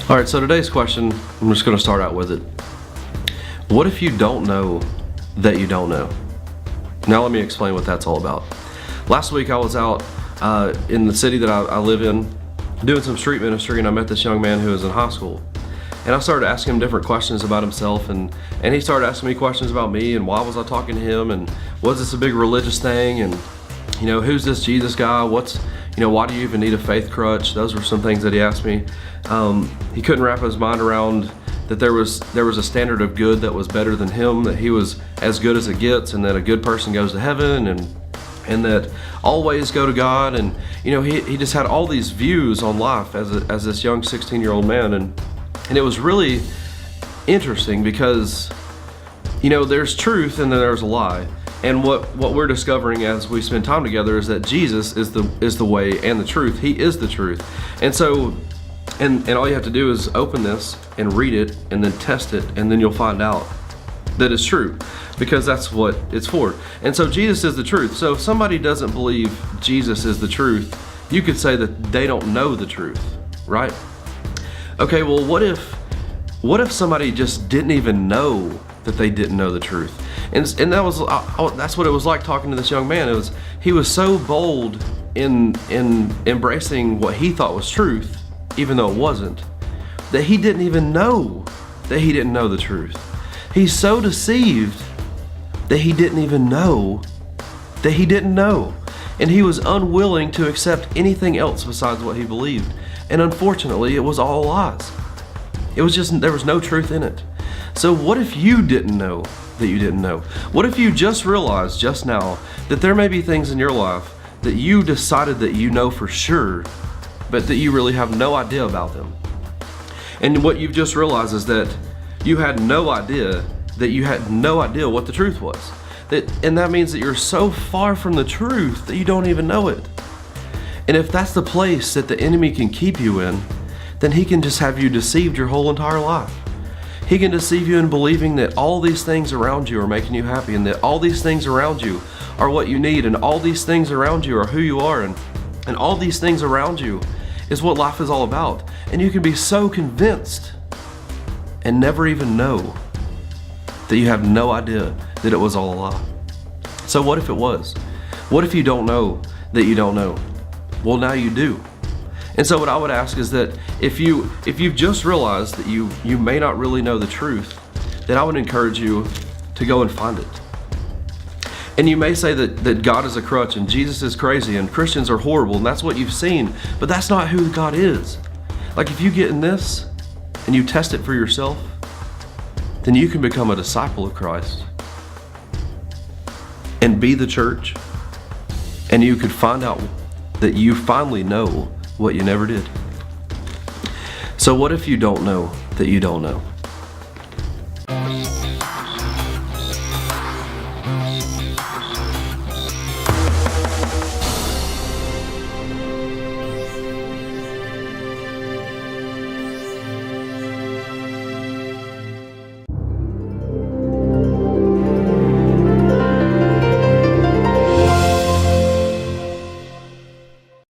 All right, so today's question, I'm just going to start out with it. What if you don't know that you don't know? Now let me explain what that's all about. Last week I was out in the city that I live in doing some street ministry, and I met this young man who was in high school. And I started asking him different questions about himself, and he started asking me questions about me, and why was I talking to him, and was this a big religious thing, and who's this Jesus guy, why do you even need a faith crutch? Those were some things that he asked me. He couldn't wrap his mind around that there was a standard of good that was better than him, that he was as good as it gets, and that a good person goes to heaven, and that all ways go to God. And he just had all these views on life as this young 16-year-old man, and it was really interesting because there's truth and then there's a lie. And what we're discovering as we spend time together is that Jesus is the way and the truth. He is the truth. And so, and all you have to do is open this and read it and then test it, and then you'll find out that it's true, because that's what it's for. And so Jesus is the truth. So if somebody doesn't believe Jesus is the truth, you could say that they don't know the truth, right? Okay, well, what if somebody just didn't even know that they didn't know the truth? And that's what it was like talking to this young man. He was so bold in embracing what he thought was truth, even though it wasn't, that he didn't even know that he didn't know the truth. He's so deceived that he didn't even know that he didn't know. And he was unwilling to accept anything else besides what he believed. And unfortunately, it was all lies. It was just, there was no truth in it. So what if you didn't know that you didn't know? What if you just realized just now that there may be things in your life that you decided that you know for sure, but that you really have no idea about them? And what you've just realized is that you had no idea what the truth was. And that means that you're so far from the truth that you don't even know it. And if that's the place that the enemy can keep you in, then he can just have you deceived your whole entire life. He can deceive you in believing that all these things around you are making you happy, and that all these things around you are what you need, and all these things around you are who you are, and all these things around you is what life is all about. And you can be so convinced and never even know that you have no idea that it was all a lie. So what if it was? What if you don't know that you don't know? Well, now you do. And so what I would ask is that if you've just realized that you may not really know the truth, then I would encourage you to go and find it. And you may say that God is a crutch and Jesus is crazy and Christians are horrible, and that's what you've seen, but that's not who God is. Like, if you get in this and you test it for yourself, then you can become a disciple of Christ and be the church, and you could find out that you finally know what you never did. So what if you don't know that you don't know?